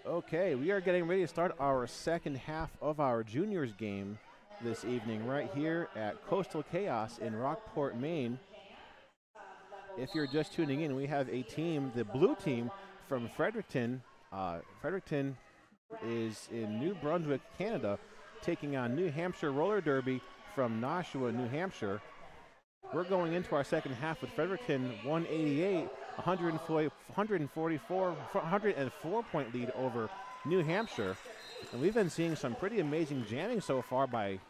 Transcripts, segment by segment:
Okay, we are getting ready to start our second half of our juniors game this evening right here at Coastal Chaos in Rockport, Maine. If you're just tuning in, we have a team, the blue team from Fredericton. Fredericton is in New Brunswick, Canada, taking on New Hampshire Roller Derby from Nashua, New Hampshire. We're going into our second half with Fredericton 188, 104-point lead over New Hampshire. And we've been seeing some pretty amazing jamming so far by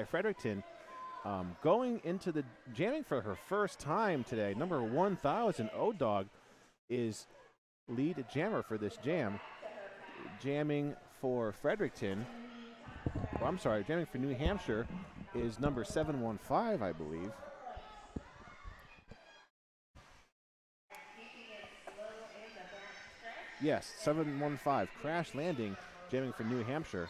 Fredericton. Going into the jamming for her first time today, number 1,000, O-Dog, is lead jammer for this jam. Jamming for Fredericton, jamming for New Hampshire is number 715, I believe. Yes, 715, crash landing, jamming for New Hampshire.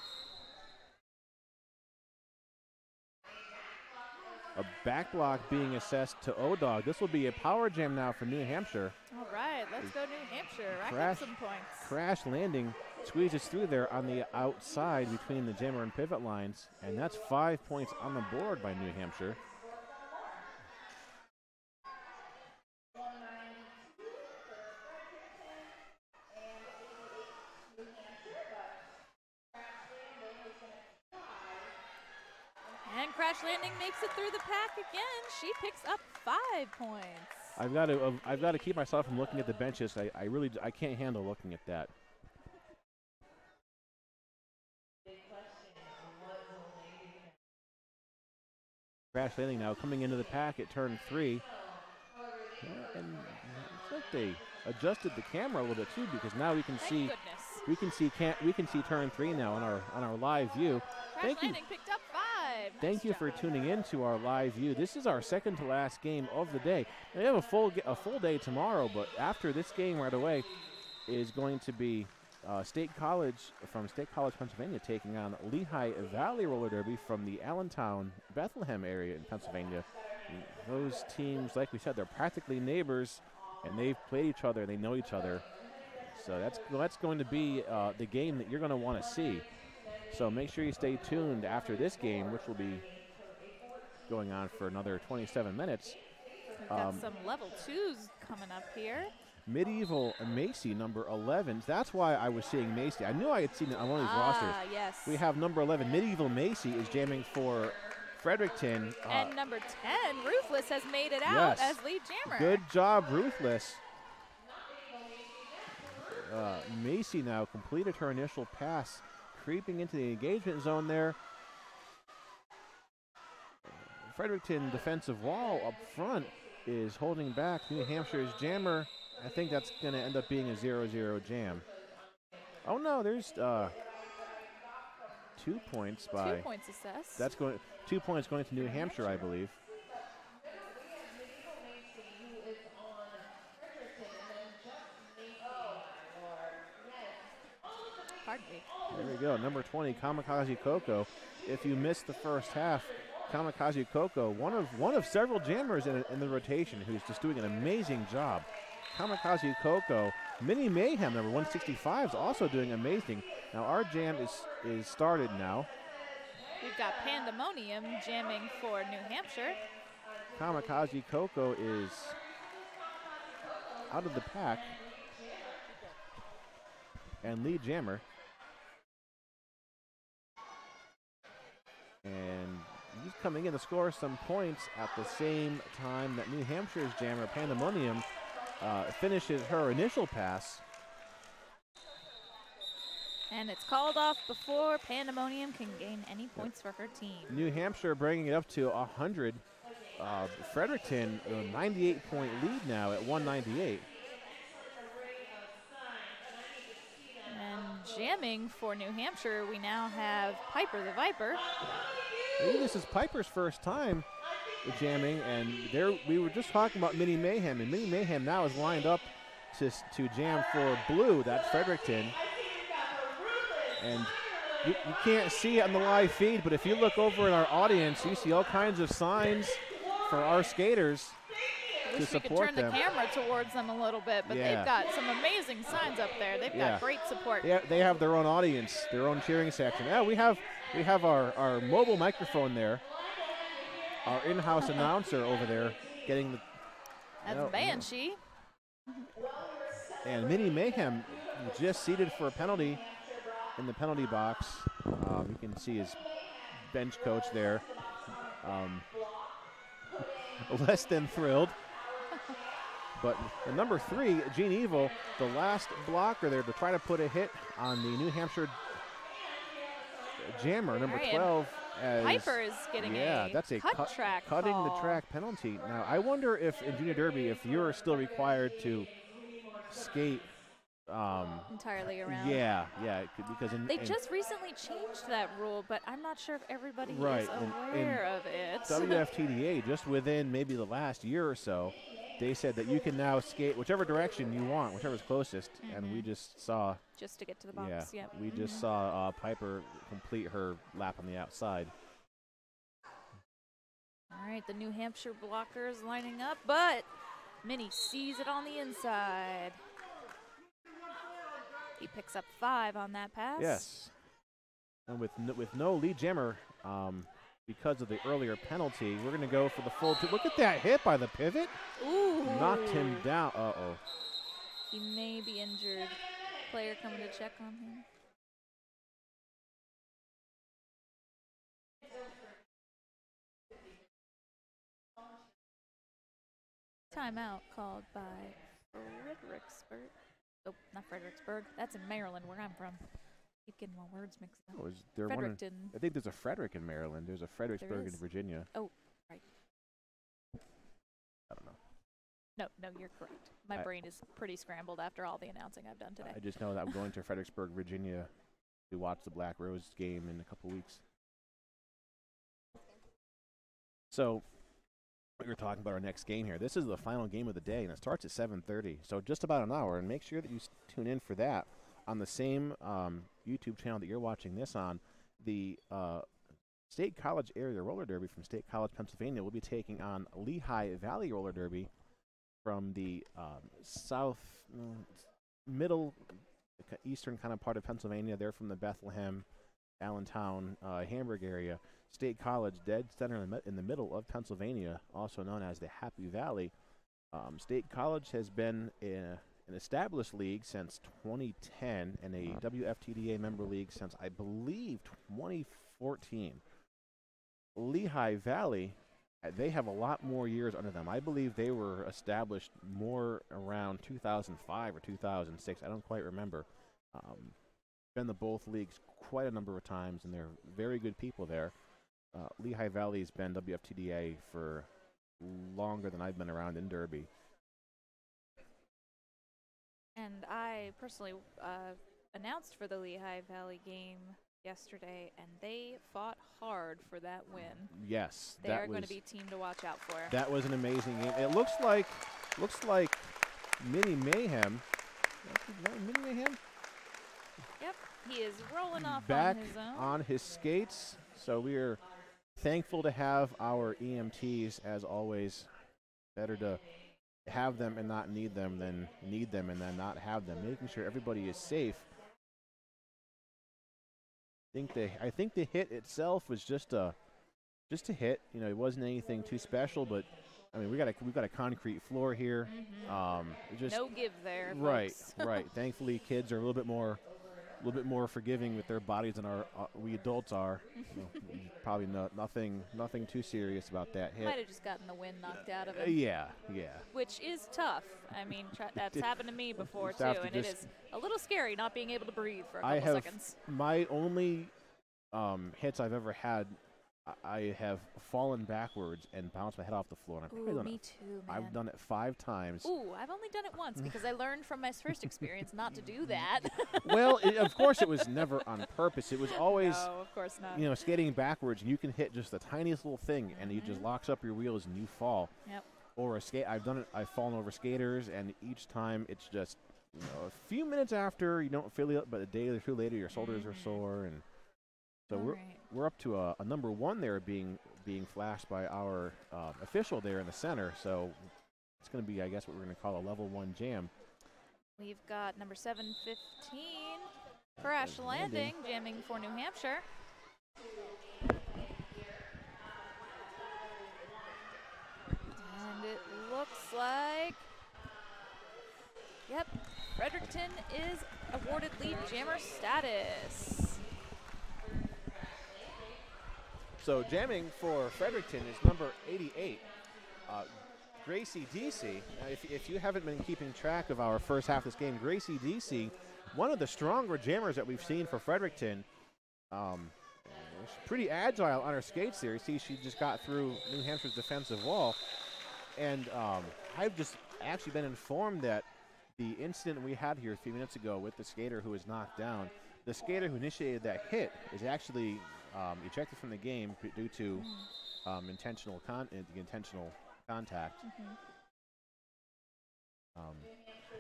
A back block being assessed to O-Dog. This will be a power jam now for New Hampshire. All right, let's go New Hampshire. Rack up some points. Crash landing squeezes through there on the outside between the jammer and pivot lines, and that's 5 points on the board by New Hampshire. And Crash Landing makes it through the pack again. She picks up 5 points. I've got to keep myself from looking at the benches. I can't handle looking at that. Crash Landing now coming into the pack at turn 3. And looks like they adjusted the camera a little bit too, because now we can see turn 3 now on our live view. Crash Landing picked up 5. Thank you for tuning in to our live view. This is our second to last game of the day. We have a full day tomorrow, but after this game right away is going to be State College, Pennsylvania, taking on Lehigh Valley Roller Derby from the Allentown, Bethlehem area in Pennsylvania. And those teams, like we said, they're practically neighbors, and they've played each other, and they know each other. So that's going to be the game that you're going to want to see. So make sure you stay tuned after this game, which will be going on for another 27 minutes. We've got some level 2s coming up here. Medieval Macy, number 11. That's why I was seeing Macy. I knew I had seen it on one of these rosters. Yes. We have number 11, Medieval Macy, is jamming for Fredericton. And number 10, Ruthless, has made it out as lead jammer. Good job, Ruthless. Macy now completed her initial pass, creeping into the engagement zone there. Fredericton defensive wall up front is holding back New Hampshire's jammer. I think that's going to end up being a 0-0 jam. Oh no, there's 2 points by. 2 points assessed. That's 2 points going to New Hampshire, I believe. Pardon me. There we go, number 20, Kamikaze Coco. If you missed the first half, Kamikaze Coco, one of several jammers in the rotation, who's just doing an amazing job. Kamikaze Coco, Mini Mayhem, number 165, is also doing amazing. Now our jam is started now. We've got Pandemonium jamming for New Hampshire. Kamikaze Coco is out of the pack and lead jammer. And he's coming in to score some points at the same time that New Hampshire's jammer, Pandemonium, finishes her initial pass. And it's called off before Pandemonium can gain any points for her team. New Hampshire bringing it up to 100. Fredericton, a 98-point lead now at 198. And jamming for New Hampshire, we now have Piper the Viper. Maybe this is Piper's first time jamming, and we were just talking about Mini Mayhem, and Mini Mayhem now is lined up to jam for blue. That's Fredericton. And you can't see it on the live feed, but if you look over in our audience, you see all kinds of signs for our skaters. I wish we could turn the camera towards them a little bit, but they've got some amazing signs up there. They've got great support. Yeah, they have their own audience, their own cheering section. Yeah, we have our mobile microphone there. Our in-house announcer over there getting the. That's Banshee. And Minnie Mayhem just seated for a penalty in the penalty box. You can see his bench coach there. Less than thrilled. But the number 3, Gene Evil, the last blocker there to try to put a hit on the New Hampshire jammer, number 12. Piper is getting that's a track cutting call. the track penalty. Now, I wonder if in Junior Derby, if you're still required to skate entirely around. Yeah, because they just recently changed that rule, but I'm not sure if everybody is aware of it. WFTDA, just within maybe the last year or so, they said that you can now skate whichever direction you want, whichever's closest, and we just saw. Just to get to the box, we just saw Piper complete her lap on the outside. All right, the New Hampshire blockers lining up, but Minnie sees it on the inside. He picks up 5 on that pass. Yes. And with no lead jammer, because of the earlier penalty, we're going to go for the full two. Look at that hit by the pivot. Ooh. Knocked him down. Uh-oh. He may be injured. Player coming to check on him. Timeout called by Fredericksburg. Oh, not Fredericksburg. That's in Maryland, where I'm from. Keep getting my words mixed up. Oh, is there Fredericton. I think there's a Frederick in Maryland. There's a Fredericksburg in Virginia. Oh, right. I don't know. No, you're correct. My brain is pretty scrambled after all the announcing I've done today. I just know that I'm going to Fredericksburg, Virginia to watch the Black Rose game in a couple weeks. So we were talking about our next game here. This is the final game of the day, and it starts at 7:30. So just about an hour, and make sure that you tune in for that on the same YouTube channel that you're watching this on. The State College Area Roller Derby from State College, Pennsylvania will be taking on Lehigh Valley Roller Derby from the middle, eastern kind of part of Pennsylvania. They're from the Bethlehem, Allentown, Hamburg area. State College, dead center in the middle of Pennsylvania, also known as the Happy Valley. State College has been an established league since 2010 and a WFTDA member league since, I believe, 2014. Lehigh Valley, they have a lot more years under them. I believe they were established more around 2005 or 2006. I don't quite remember. Been to both leagues quite a number of times, and they're very good people there. Lehigh Valley's been WFTDA for longer than I've been around in Derby. And I personally announced for the Lehigh Valley game yesterday, and they fought hard for that win. Yes, they are going to be a team to watch out for. That was an amazing game. It looks like Minnie Mayhem. Minnie Mayhem? Yep, he is rolling off back on his own. On his skates. So we are thankful to have our EMTs, as always. Better to have them and not need them than need them and then not have them. Making sure everybody is safe. I think the hit itself was just a hit. You know, it wasn't anything too special, but I mean, we got a concrete floor here. Just no give there. Right, folks. right. Thankfully, kids are a little bit more forgiving with their bodies than we adults are. Probably nothing too serious about that hit. Might have just gotten the wind knocked out of it. Yeah. Which is tough. I mean, that's happened to me before too, and it is a little scary not being able to breathe for a couple seconds. My only hits I've ever had, I have fallen backwards and bounced my head off the floor. And me too, man. I've done it 5 times. Ooh, I've only done it once because I learned from my first experience not to do that. Well, of course, it was never on purpose. It was always, no, of course not. Skating backwards, and you can hit just the tiniest little thing, and it just locks up your wheels, and you fall. Yep. Or I've done it. I've fallen over skaters, and each time it's just, a few minutes after you don't feel it, but a day or two later, your shoulders are sore, and so we're up to a number 1 there being flashed by our official there in the center. So it's going to be, I guess, what we're going to call a level 1 jam. We've got number 715, Crash Landing, jamming for New Hampshire. And it looks like, yep, Fredericton is awarded lead jammer status. So jamming for Fredericton is number 88, Gracie DC. Now, if you haven't been keeping track of our first half of this game, Gracie DC, one of the stronger jammers that we've seen for Fredericton. She's pretty agile on her skates there. You see, she just got through New Hampshire's defensive wall. And I've just actually been informed that the incident we had here a few minutes ago with the skater who was knocked down, the skater who initiated that hit is actually ejected from the game due to intentional contact.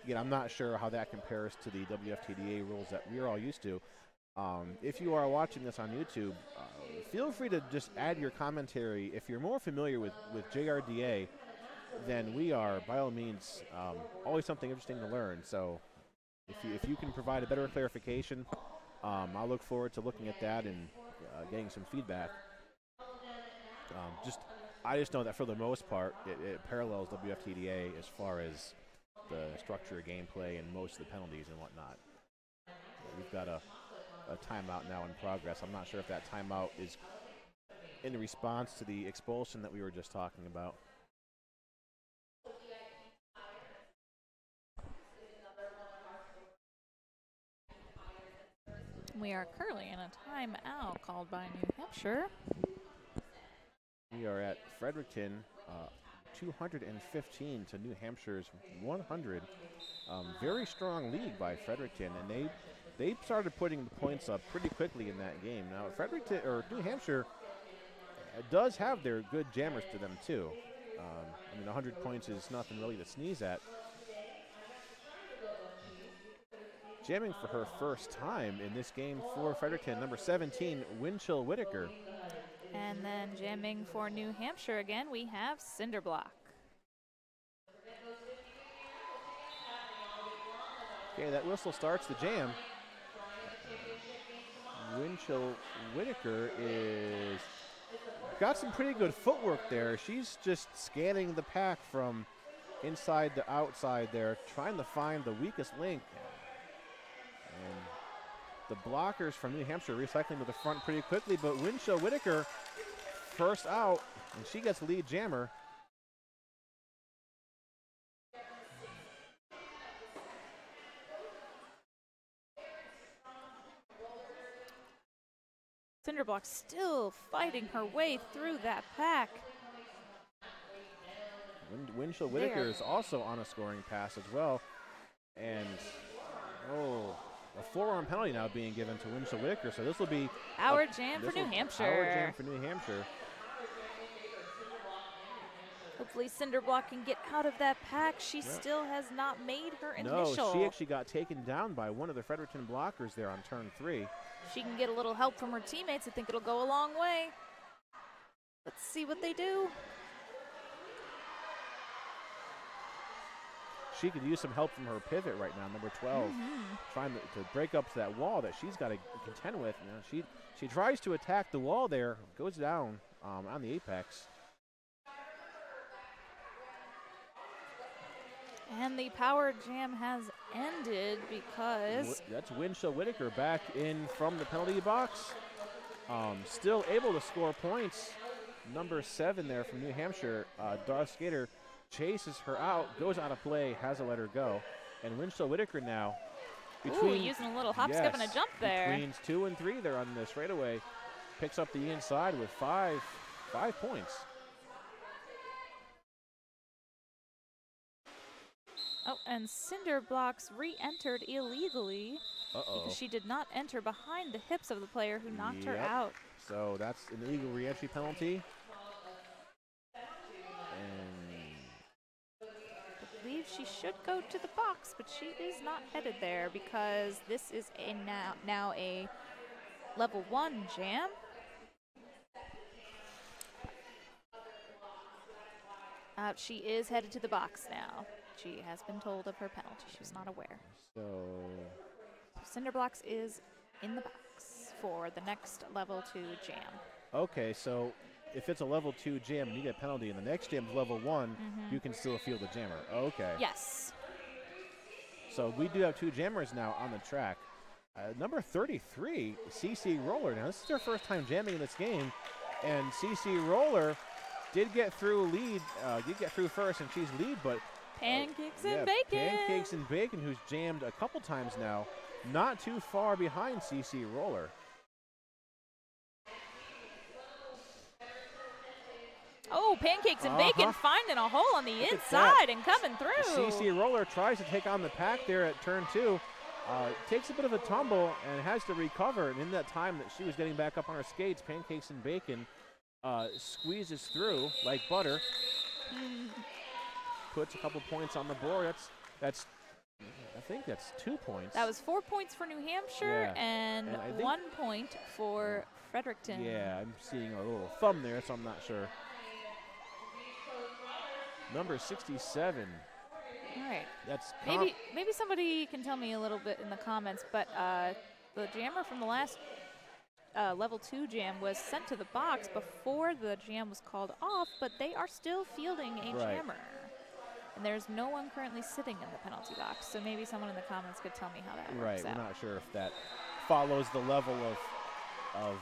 Again, I'm not sure how that compares to the WFTDA rules that we're all used to. If you are watching this on YouTube, feel free to just add your commentary. If you're more familiar with JRDA than we are, by all means, always something interesting to learn. So if you can provide a better clarification, I'll look forward to looking at that and getting some feedback. I just know that for the most part, it parallels WFTDA as far as the structure of gameplay and most of the penalties and whatnot. We've got a timeout now in progress. I'm not sure if that timeout is in response to the expulsion that we were just talking about. We are currently in a timeout called by New Hampshire. We are at Fredericton, 215 to New Hampshire's 100. Very strong lead by Fredericton, and they started putting the points up pretty quickly in that game. Now, Fredericton or New Hampshire does have their good jammers to them too. 100 points is nothing really to sneeze at. Jamming for her first time in this game for Fredericton, number 17, Winchell Whitaker. And then jamming for New Hampshire again, we have Cinderblock. Okay, that whistle starts the jam. Winchell Whitaker is got some pretty good footwork there. She's just scanning the pack from inside to outside there, trying to find the weakest link. And the blockers from New Hampshire recycling to the front pretty quickly, but Winchell Whitaker first out, and she gets lead jammer. Cinderblock still fighting her way through that pack. Winchell Whitaker is also on a scoring pass as well. And, a forearm penalty now being given to Winchell Whitaker. So this will be our jam for New Hampshire. Our jam for New Hampshire. Hopefully Cinderblock can get out of that pack. She still has not made her initial. No, she actually got taken down by one of the Fredericton blockers there on turn 3. She can get a little help from her teammates. I think it'll go a long way. Let's see what they do. She could use some help from her pivot right now, number 12, trying to break up that wall that she's got to contend with. She tries to attack the wall there, goes down on the apex. And the power jam has ended because that's Winchell Whitaker back in from the penalty box. Still able to score points. Number 7 there from New Hampshire, Darth Skater, chases her out, goes out of play, has to let her go. And Winchell Whitaker now using a little hop, skip, and a jump there. Between 2 and 3 there on the straightaway. Picks up the inside with five points. Oh, and Cinderblock's re-entered illegally because she did not enter behind the hips of the player who knocked her out. So that's an illegal re-entry penalty. And I believe she should go to the box, but she is not headed there because this is now a level 1 jam. She is headed to the box now. She has been told of her penalty. She was not aware. So Cinderblocks is in the box for the next level 2 jam. okay, so if it's a level 2 jam and you get a penalty and the next jam's level 1, you can still field the jammer. Okay. Yes. So we do have 2 jammers now on the track. Number 33, CC Roller. Now this is her first time jamming in this game, and CC Roller did get through first, and she's lead, but Pancakes and Bacon. Pancakes and Bacon, who's jammed a couple times now, not too far behind CC Roller. Oh, Pancakes and Bacon finding a hole on the inside and coming through. CC Roller tries to take on the pack there at turn 2. Takes a bit of a tumble and has to recover. And in that time that she was getting back up on her skates, Pancakes and Bacon squeezes through like butter. Puts a couple points on the board. I think that's 2 points. That was 4 points for New Hampshire and 1 point for Fredericton. Yeah, I'm seeing a little thumb there, so I'm not sure. Number 67. All right. That's maybe somebody can tell me a little bit in the comments, but the jammer from the last level 2 jam was sent to the box before the jam was called off, but they are still fielding a jammer. And there's no one currently sitting in the penalty box, so maybe someone in the comments could tell me how that works out. We're not sure if that follows the level of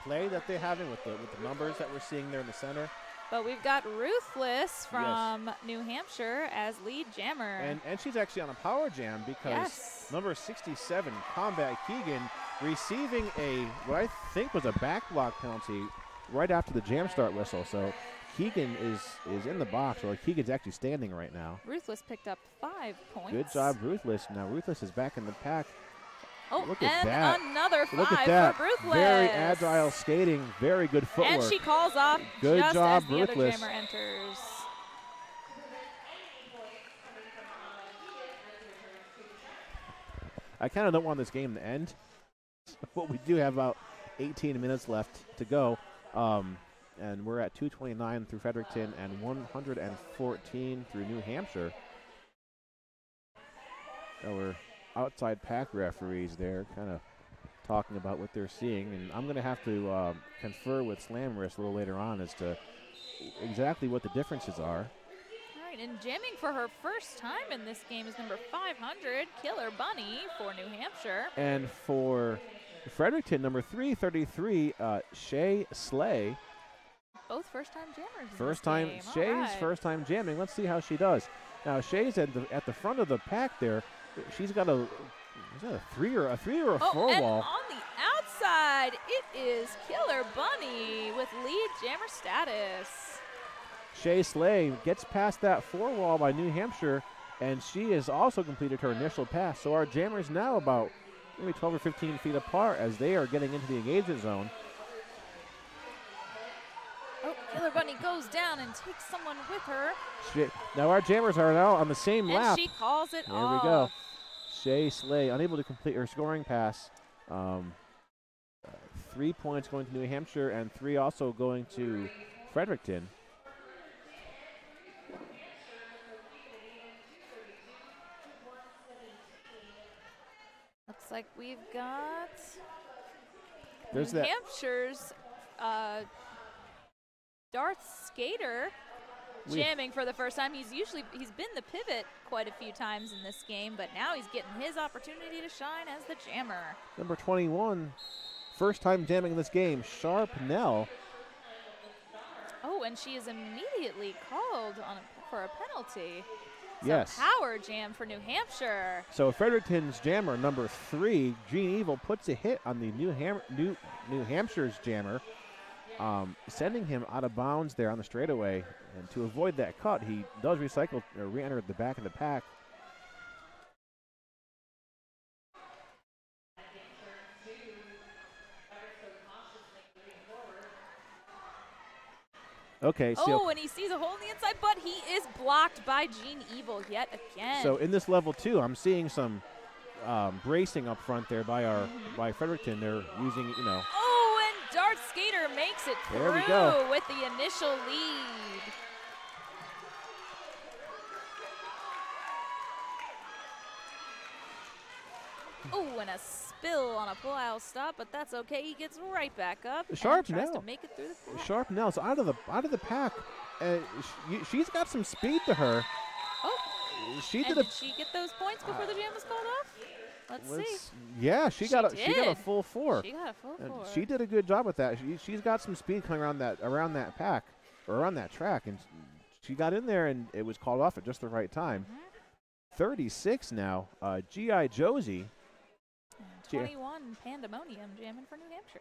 play that they're having with the numbers that we're seeing there in the center. But we've got Ruthless from New Hampshire as lead jammer. And she's actually on a power jam because number 67, Combat Keegan, receiving what I think was a back block penalty right after the jam start whistle. So Keegan is in the box, or Keegan's actually standing right now. Ruthless picked up 5 points. Good job, Ruthless. Now Ruthless is back in the pack. Oh, look at that. Another 5 look at that. for Ruthless. Very agile skating, very good footwork. And she calls off good just job, as the Ruthless. other jammer enters. I kind of don't want this game to end, but we do have about 18 minutes left to go. And we're at 229 through Fredericton and 114 through New Hampshire. Our outside pack referees there kind of talking about what they're seeing. And I'm going to have to confer with Slammerist a little later on as to exactly what the differences are. All right, and jamming for her first time in this game is number 500, Killer Bunny for New Hampshire. And for Fredericton, number 333, Shay Slay. Both first-time jammers. First time, Shay's first time jamming. Let's see how she does. Now Shay's at the front of the pack there. She's got a 3 or a 4 and wall. On the outside, it is Killer Bunny with lead jammer status. Shay Slay gets past that 4 wall by New Hampshire, and she has also completed her initial pass. So our jammers now about maybe 12 or 15 feet apart as they are getting into the engagement zone. Oh, Killer Bunny goes down and takes someone with her. Now our jammers are now on the same lap. And she calls it off. There we go. Shay Slay unable to complete her scoring pass. 3 points going to New Hampshire and 3 also going to Fredericton. Looks like we've got New Hampshire's Darth Skater jamming for the first time. He's been the pivot quite a few times in this game, but now he's getting his opportunity to shine as the jammer. Number 21, first time jamming in this game, Sharp Nell. Oh, and she is immediately called for a penalty. Yes. Power jam for New Hampshire. So Fredericton's jammer, number 3, Gene Evil, puts a hit on the New Hampshire's jammer, sending him out of bounds there on the straightaway. And to avoid that cut, he does recycle or re-enter at the back of the pack. Okay. So and he sees a hole in the inside, but he is blocked by Gene Evil yet again. So in this level 2, I'm seeing some bracing up front there by by Fredericton. They're using, Oh, and Darth skater makes it There we go. through with the initial lead. Oh, and a spill on a pull-out stop, but that's okay. He gets right back up Sharp and tries now. to make it through the pack. Sharp Nell's out of the pack. She's got some speed to her. Oh, She and did did she get those points before the jam was called off? Let's see. Yeah, she got a did. full 4. She got a full 4. She did a good job with that. She's got some speed coming around that pack or around that track, and she got in there, and it was called off at just the right time. 36 now. G.I. Josie. 21 Pandemonium jamming for New Hampshire.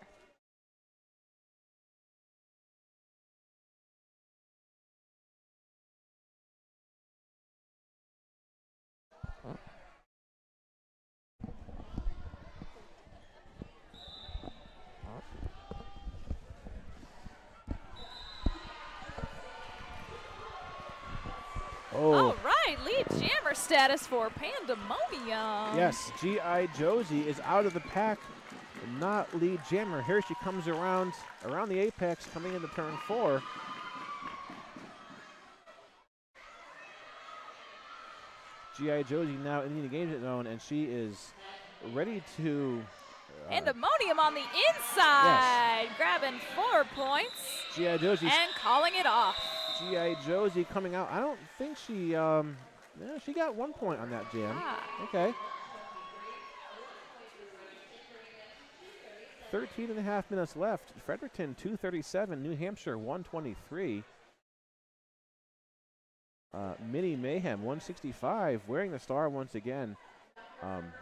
Oh. All right, lead jammer status for Pandemonium. Yes, G.I. Josie is out of the pack, not lead jammer. Here she comes around the apex, coming into turn 4. G.I. Josie now in the engagement zone, and she is ready to... Pandemonium on the inside, grabbing 4 points G.I. Josie and calling it off. G.I. Josie coming out. I don't think she she got 1 point on that jam. Okay. 13 and a half minutes left. Fredericton 237, New Hampshire 123. Mini Mayhem 165, wearing the star once again.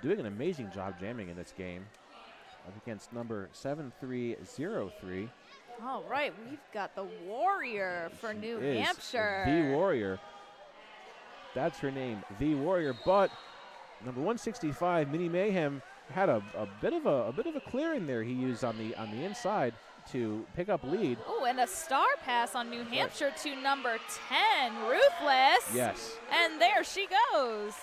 Doing an amazing job jamming in this game against number 7303. All right, we've got the Warrior for New Hampshire. The Warrior. That's her name, The Warrior. But number 165, Mini Mayhem, had a bit of a clearing there. He used on the inside to pick up lead. Oh, and a star pass on New Hampshire to number 10, Ruthless. Yes. And there she goes.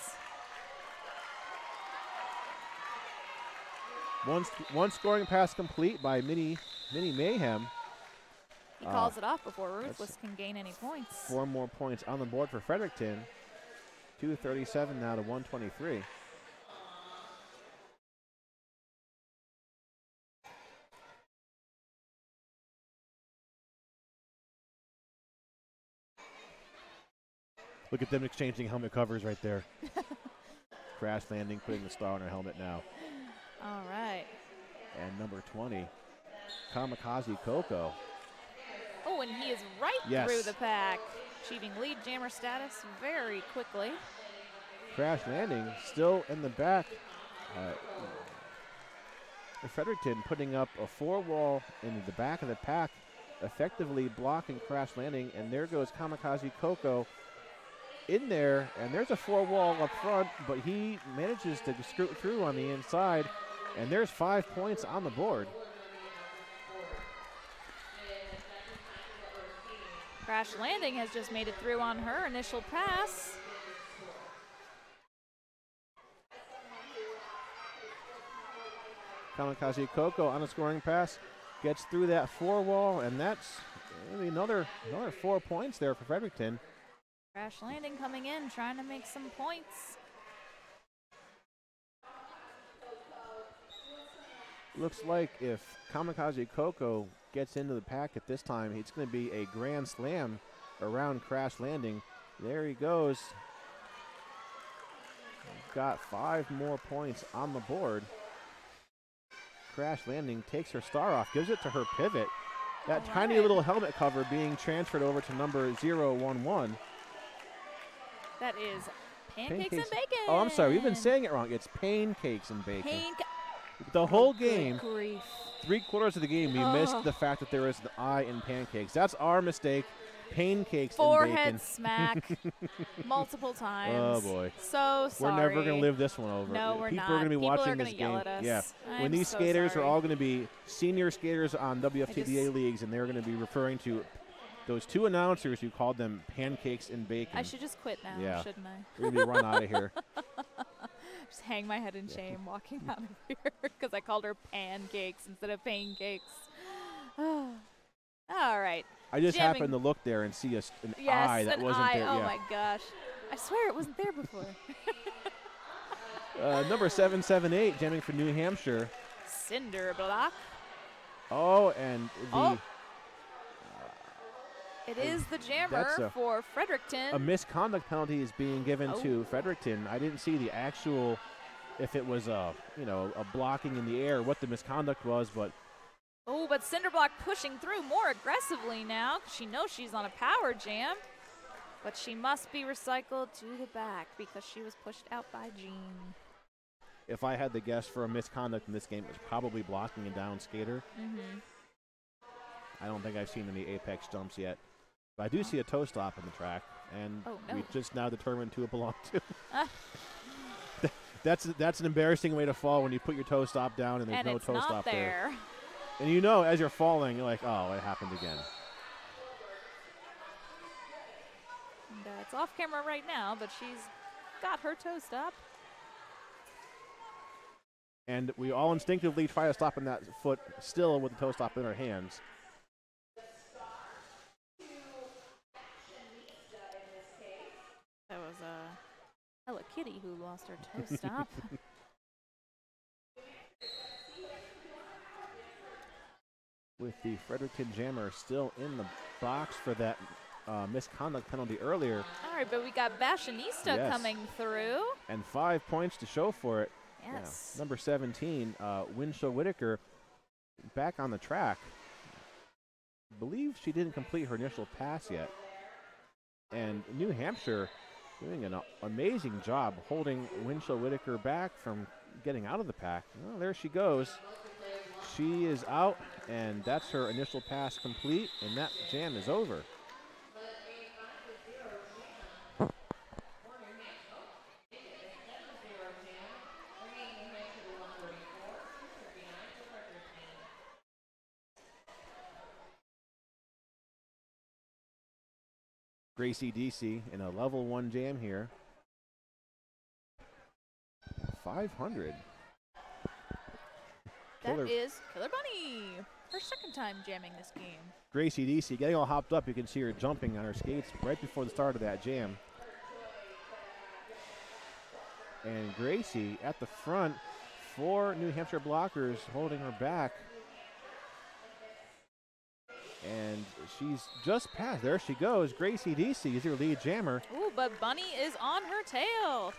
One scoring pass complete by Mini Mayhem. He calls it off before Ruthless can gain any points. 4 more points on the board for Fredericton. 237 now to 123. Look at them exchanging helmet covers right there. Crash landing, putting the star on her helmet now. All right. And number 20, Kamikaze Coco. Oh, and he is right through the pack, achieving lead jammer status very quickly. Crash landing, still in the back. Fredericton putting up a 4-wall in the back of the pack, effectively blocking Crash landing, and there goes Kamikaze Coco in there, and there's a 4-wall up front, but he manages to scoot through on the inside, and there's 5 points on the board. Crash landing has just made it through on her initial pass. Kamikaze Coco on a scoring pass, gets through that 4-wall, and that's maybe another 4 points there for Fredericton. Crash landing coming in, trying to make some points. Looks like if Kamikaze Coco gets into the pack at this time, it's going to be a grand slam around Crash landing. There he goes. Got 5 more points on the board. Crash landing takes her star off, gives it to her pivot. That tiny little helmet cover being transferred over to number 011. That is pancakes and bacon. Oh, I'm sorry. We've been saying it wrong. It's pancakes and bacon. The whole game, 3/4 of the game, we missed the fact that there was an I in pancakes. That's our mistake. Pancakes and bacon. Forehead smack multiple times. Oh, boy. So sorry. We're never going to live this one over. No, we're People not. are going to be People watching are this gonna game. yell at us. Yeah. When I'm these so skaters sorry. are all going to be senior skaters on WFTDA leagues, and they're going to be referring to those 2 announcers who called them pancakes and bacon. I should just quit now, shouldn't I? We're going to be run out of here. Just hang my head in shame walking out of here because I called her pancakes instead of pancakes. All right. I just Jamming. happened to look there and see an Yes, eye that an wasn't eye. there. Oh yeah. my gosh. I swear it wasn't there before. Number 778 jamming for New Hampshire. Cinder block. Oh, and the It is the jammer for Fredericton. a misconduct penalty is being given to Fredericton. I didn't see the actual, if it was a blocking in the air, what the misconduct was, but. Oh, but Cinderblock pushing through more aggressively now. She knows she's on a power jam, but she must be recycled to the back because she was pushed out by Jean. If I had to guess for a misconduct in this game, it was probably blocking a down skater. Mm-hmm. I don't think I've seen any apex jumps yet. But I do see a toe stop in the track, and we just now determined who it belonged to. That's an embarrassing way to fall when you put your toe stop down and there's no toe stop there. And you know as you're falling, you're like, oh, it happened again. And, it's off camera right now, but she's got her toe stop. And we all instinctively try to stop in that foot still with the toe stop in our hands. That was Ella Kitty who lost her toe stop. With the Fredericton jammer still in the box for that misconduct penalty earlier. All right, but we got Fashionista coming through. And 5 points to show for it. Yes. Yeah. Number 17, Winslow Whitaker, back on the track. I believe she didn't complete her initial pass yet. And New Hampshire doing an amazing job holding Winslow Whitaker back from getting out of the pack. Well, there she goes. She is out, and that's her initial pass complete, and that jam is over. Gracie DC in a level 1 jam here. 500. That is Killer Bunny. Her second time jamming this game. Gracie DC getting all hopped up. You can see her jumping on her skates right before the start of that jam. And Gracie at the front, 4 New Hampshire blockers holding her back. And she's just passed. There she goes. Gracie DC is your lead jammer. Ooh, but Bunny is on her tail.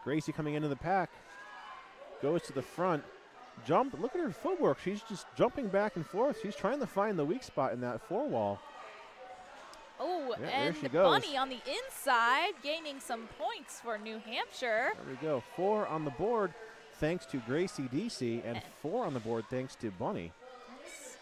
Gracie coming into the pack. Goes to the front. Jump. Look at her footwork. She's just jumping back and forth. She's trying to find the weak spot in that four wall. Oh, yeah, and Bunny on the inside, gaining some points for New Hampshire. There we go. 4 on the board thanks to Gracie DC, and 4 on the board thanks to Bunny. Yes.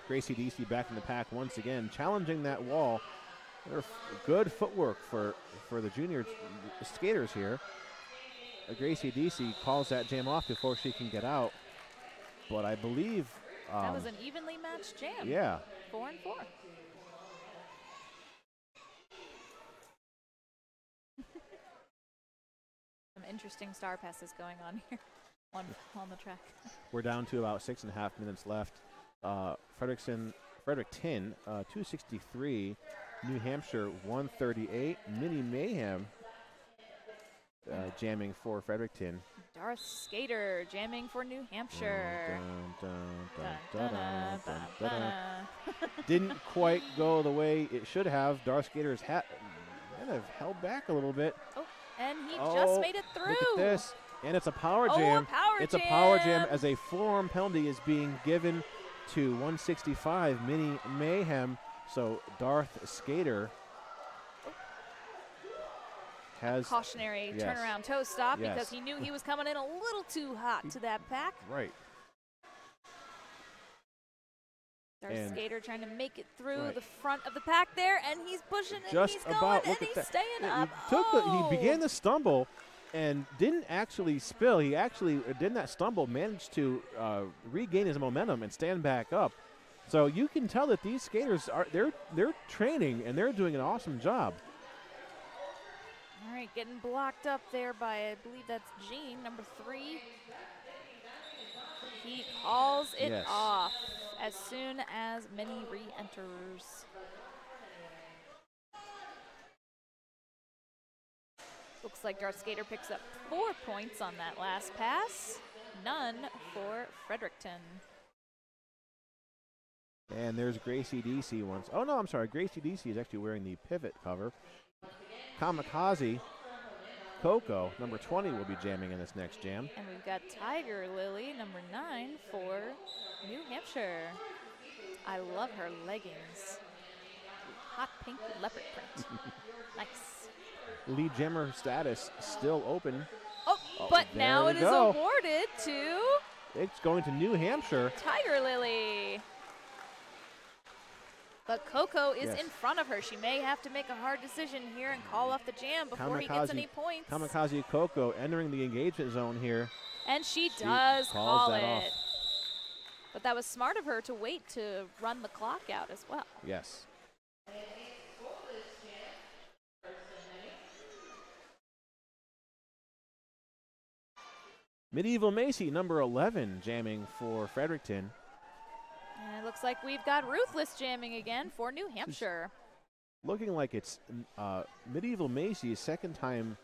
Gracie DC back in the pack once again, challenging that wall. Good footwork for the junior skaters here. Gracie DC calls that jam off before she can get out. But I believe that was an evenly matched jam. Yeah. 4 and 4. Some interesting star passes going on here on the track. We're down to about 6.5 minutes left. Fredericton 263, New Hampshire 138. Mini Mayhem jamming for Fredericton. Darth Skater jamming for New Hampshire. Didn't quite go the way it should have. Darth Skater's hat kind of held back a little bit. Oh, and he just made it through. Look at this. And it's a power jam. It's a power jam as a forearm penalty is being given to 165 Mini Mayhem. So Darth Skater has cautionary turnaround toe stop because he knew he was coming in a little too hot to that pack. Right. Darth Skater trying to make it through the front of the pack there, and he's pushing and just he's going about, and he's staying up. He began to stumble, and didn't actually spill. He actually did not stumble, managed to regain his momentum and stand back up. So you can tell that these skaters they're training and they're doing an awesome job. All right, getting blocked up there by, I believe that's Gene, number 3. He calls it off as soon as Minnie re-enters. Looks like our skater picks up 4 points on that last pass. None for Fredericton. And there's Gracie DC once. Oh, no, I'm sorry. Gracie DC is actually wearing the pivot cover. Kamikaze Coco, number 20, will be jamming in this next jam. And we've got Tiger Lily, number 9, for New Hampshire. I love her leggings. Hot pink leopard print. Nice. Lead jammer status still open. Oh, but now it is awarded to... It's going to New Hampshire. Tiger Lily. But Coco is in front of her. She may have to make a hard decision here and call off the jam before he gets any points. Kamikaze Coco entering the engagement zone here. And she does call it. Off. But that was smart of her to wait to run the clock out as well. Yes. Medieval Macy, number 11, jamming for Fredericton. And it looks like we've got Ruthless jamming again for New Hampshire. Looking like it's Medieval Macy's second time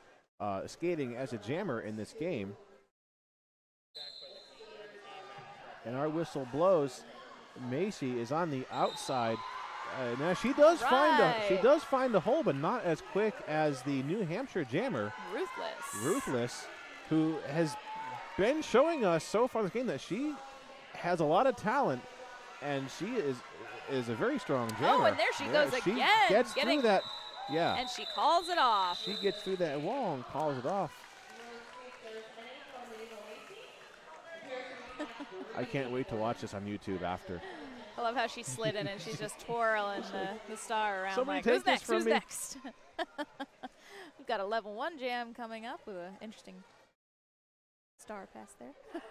skating as a jammer in this game. And our whistle blows. Macy is on the outside. Now she does find a hole, but not as quick as the New Hampshire jammer. Ruthless, who has been showing us so far in this game that she has a lot of talent, and she is a very strong jammer. Oh, and there she goes again. She gets through that. Yeah. And she calls it off. She gets through that wall and calls it off. I can't wait to watch this on YouTube after. I love how she slid in and she's just twirling the star around. Somebody like, take who's this next? from Who's me. next? We've got a level 1 jam coming up with an interesting star pass there.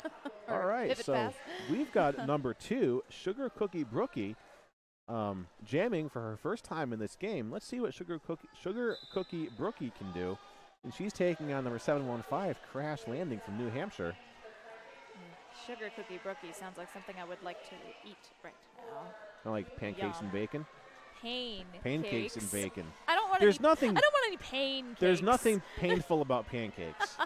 All right, so pass. We've got number 2, Sugar Cookie Brookie, jamming for her first time in this game. Let's see what Sugar Cookie Brookie can do. And she's taking on number 715, Crash Landing from New Hampshire. Sugar Cookie Brookie sounds like something I would like to eat right now. Kind of like pancakes and bacon? Pancakes and bacon. I don't want any pancakes. There's nothing painful about pancakes.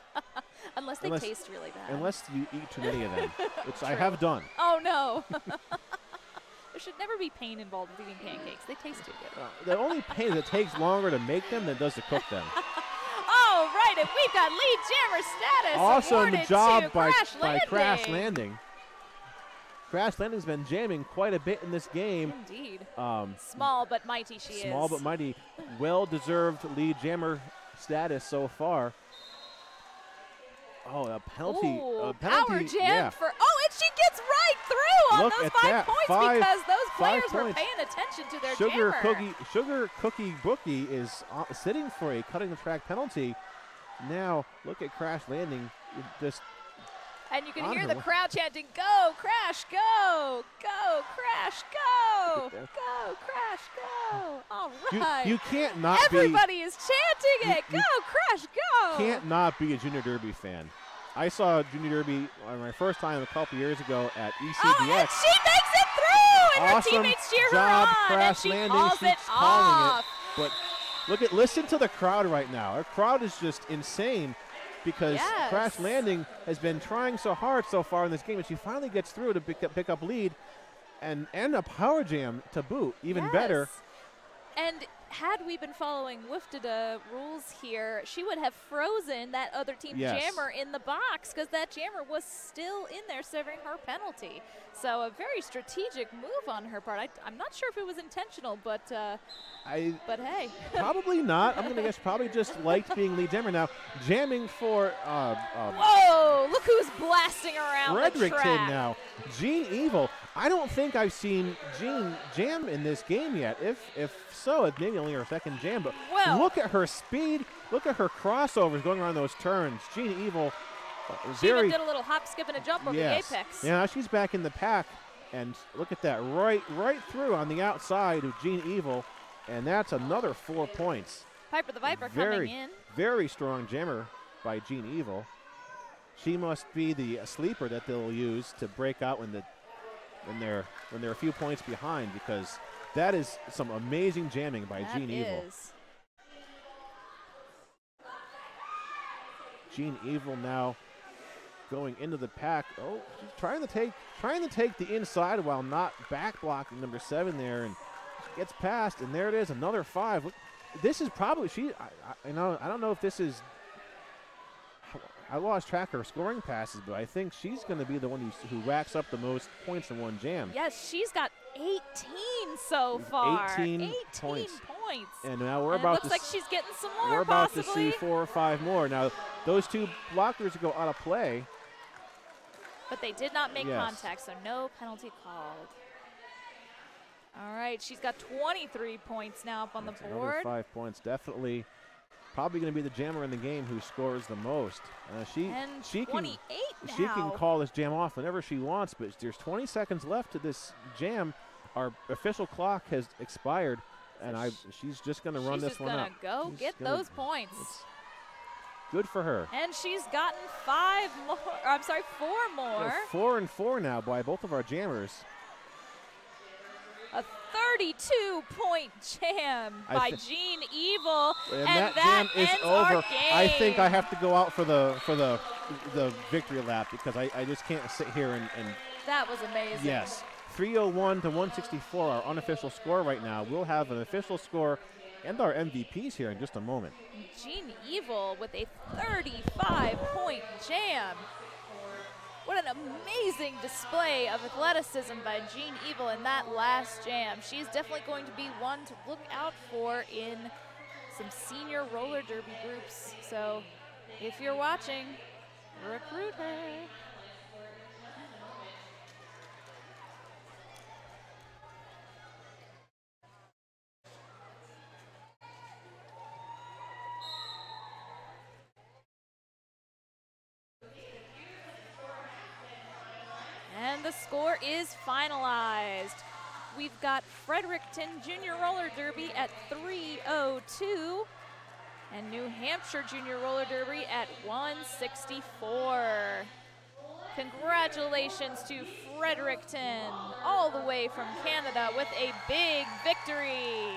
Unless they taste really bad. Unless you eat too many of them, which I have done. Oh, no. There should never be pain involved with eating pancakes. They taste too good. The only pain is it takes longer to make them than it does to cook them. Oh, right, and we've got lead jammer status. Awesome job by Crash Landing. Crash Landing's been jamming quite a bit in this game. Indeed. Small but mighty she is. Small but mighty. Well-deserved lead jammer status so far. Oh, a penalty. Power jam for. Oh, and she gets right through on those 5 points because those players were paying attention to their jammer. Sugar Cookie Brookie is sitting for a cutting the track penalty. Now look at Crash Landing. And you can hear the crowd chanting, "Go, Crash, go! Go, Crash, go! Go, Crash, go!" All right. You can't not Everybody is chanting it. Go, Crash, go! Can't not be a Junior Derby fan. I saw Junior Derby my first time a couple years ago at ECDX. Oh, and she makes it through! And awesome her teammates cheer her job, on, Crash and she Landing. calls it off. But listen to the crowd right now. Our crowd is just insane. Because Crash Landing has been trying so hard so far in this game, and she finally gets through to pick up lead, and a power jam to boot, even better. And had we been following WFTDA rules here, she would have frozen that other team jammer in the box because that jammer was still in there serving her penalty. So a very strategic move on her part. I'm not sure if it was intentional, but hey. Probably not. I'm going to guess probably just liked being lead jammer. Now, jamming for whoa, look who's blasting around Fredericton the track. now. Gene Evil. I don't think I've seen Jean jam in this game yet. If so, it's maybe only her second jam. But well, look at her speed. Look at her crossovers going around those turns. Jean Evil, she even did a little hop, skip, and a jump over yes. the apex. Yeah, now she's back in the pack. And look at that, right through on the outside of Jean Evil. And that's another 4 points. Piper the Viper coming in. Very strong jammer by Jean Evil. She must be the sleeper that they'll use to break out when they're a few points behind, because that is some amazing jamming by Jean Evil. Jean Evil now going into the pack. Oh, she's trying to take the inside while not back blocking number 7 there, and she gets past, and there it is, another 5. This is probably I don't know if this is. I lost track of her scoring passes, but I think she's going to be the one who racks up the most points in one jam. Yes, she's got 18 so far. 18 points. And now looks like she's getting some more. We're about to see 4 or 5 more. Now, those 2 blockers go out of play. But they did not make contact, so no penalty called. All right, she's got 23 points now up on the board. Another 5 points, definitely. Probably going to be the jammer in the game who scores the most. She can call this jam off whenever she wants, but there's 20 seconds left to this jam. Our official clock has expired, and she's just going to run this one up. She's going to go get those points. Good for her. And she's gotten 4 more. We're 4 and 4 now by both of our jammers. A 32-point jam by Jean Evil, and that jam is over. Our game. I think I have to go out for the victory lap, because I just can't sit here and that was amazing. Yes, 301 to 164, our unofficial score right now. We'll have an official score and our MVPs here in just a moment. Jean Evil with a 35-point jam. What an amazing display of athleticism by Jean Evil in that last jam. She's definitely going to be one to look out for in some senior roller derby groups. So if you're watching, recruit her. And the score is finalized. We've got Fredericton Junior Roller Derby at 302 and New Hampshire Junior Roller Derby at 164. Congratulations to Fredericton, all the way from Canada, with a big victory.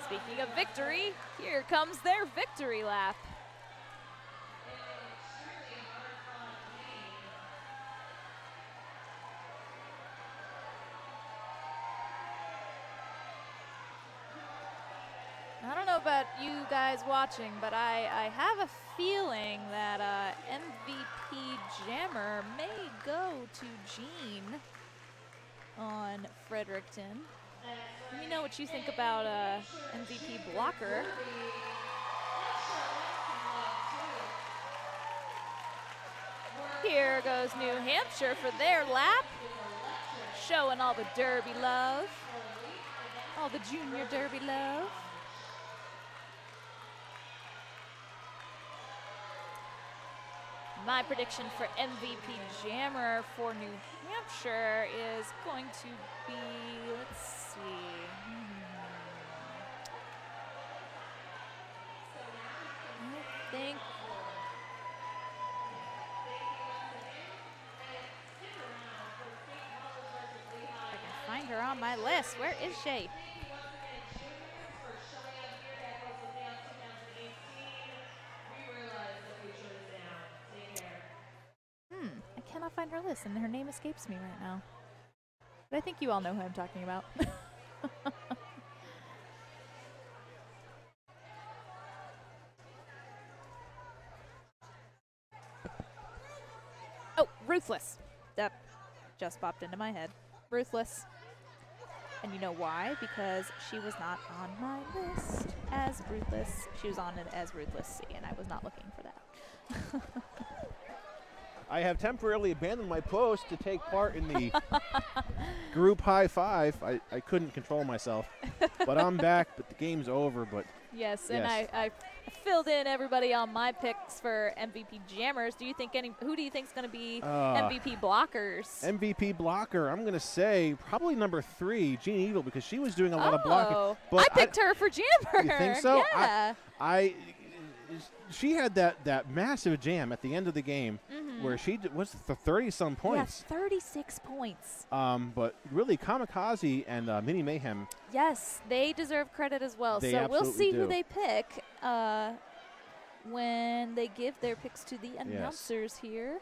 Speaking of victory, here comes their victory lap. I don't know about you guys watching, but I have a feeling that MVP Jammer may go to Jean on Fredericton. Let me know what you think about MVP Blocker. Here goes New Hampshire for their lap, showing all the Derby love, all the Junior Derby love. My prediction for MVP Jammer for New Hampshire is going to be, let's see. I think I can find her on my list. Where is she? I cannot find her list, and her name escapes me right now. But I think you all know who I'm talking about. Oh, Ruthless. That just popped into my head. Ruthless. And you know why? Because she was not on my list as Ruthless. She was on it as Ruthless C, and I was not looking for that. I have temporarily abandoned my post to take part in the group high five. I couldn't control myself, but I'm back. But the game's over. But yes, and I filled in everybody on my picks for MVP jammers. Who do you think is going to be MVP blockers? MVP blocker, I'm going to say probably number 3, Jean Evil, because she was doing a lot of blocking. But I picked her for jammer. You think so? Yeah. She had that massive jam at the end of the game where she was the 30-some points. Yeah, 36 points. But really, Kamikaze and Mini Mayhem. Yes, they deserve credit as well. So we'll see who they pick when they give their picks to the announcers here.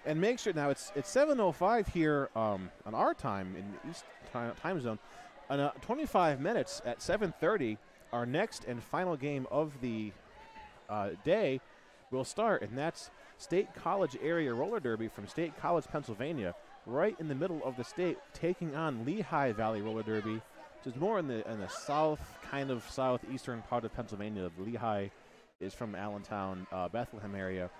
And make sure now it's 7:05 here on our time in East time zone. On 25 minutes at 7:30, our next and final game of the day will start, and that's State College Area Roller Derby from State College, Pennsylvania, right in the middle of the state, taking on Lehigh Valley Roller Derby, which is more in the south, kind of southeastern part of Pennsylvania. Lehigh is from Allentown, Bethlehem area.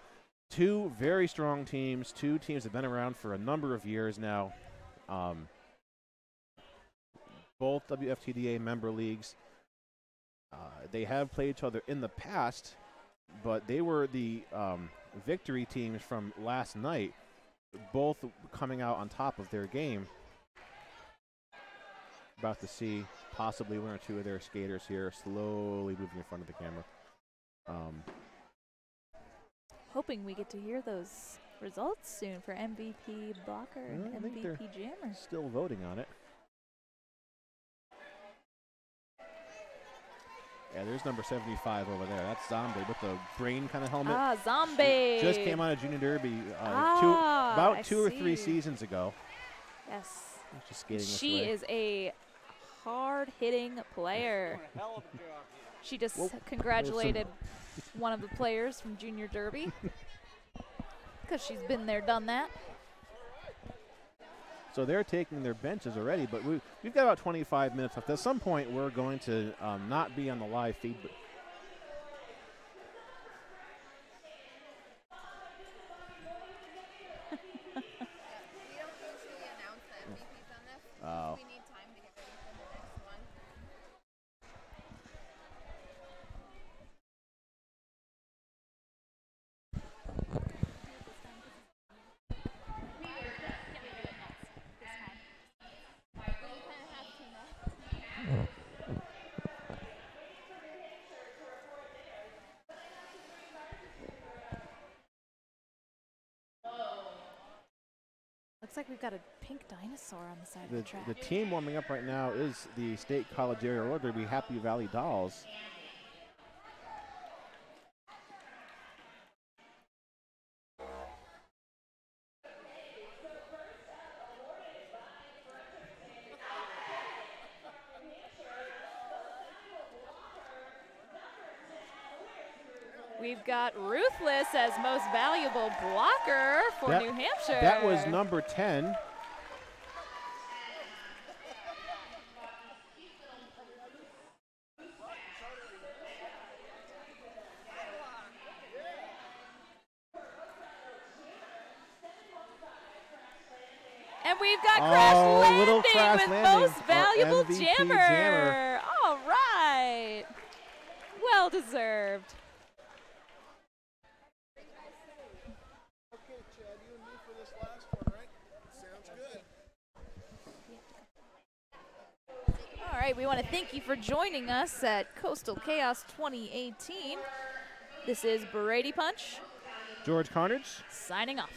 2 very strong teams, 2 teams that have been around for a number of years now. Both WFTDA member leagues. They have played each other in the past, but they were the victory teams from last night, both coming out on top of their game. About to see possibly 1 or 2 of their skaters here slowly moving in front of the camera. Hoping we get to hear those results soon for MVP blocker and MVP jammer. Still voting on it. Yeah, there's number 75 over there. That's Zombie with the brain kind of helmet. Ah, Zombie. Just came out of Junior Derby about 2 or 3 seasons ago. Yes. Just skating this she way. is a hard-hitting player. She just congratulated one of the players from Junior Derby because she's been there, done that. So they're taking their benches already, but we've got about 25 minutes left. At some point, we're going to not be on the live feed. But we need time to get ready for the next one. Looks like we've got a pink dinosaur on the side of the track. the team warming up right now is the State College Area Roller Derby Happy Valley Dolls. We've got Ruthless as most valuable blocker for New Hampshire. That was number 10. And we've got Crash Landing little Crash with Landing, most valuable MVP jammer. All right. Well deserved. Okay, Chad, you and me for this last one, right? Sounds good. All right, we want to thank you for joining us at Coastal Chaos 2018. This is Brady Punch George Carnage. signing off.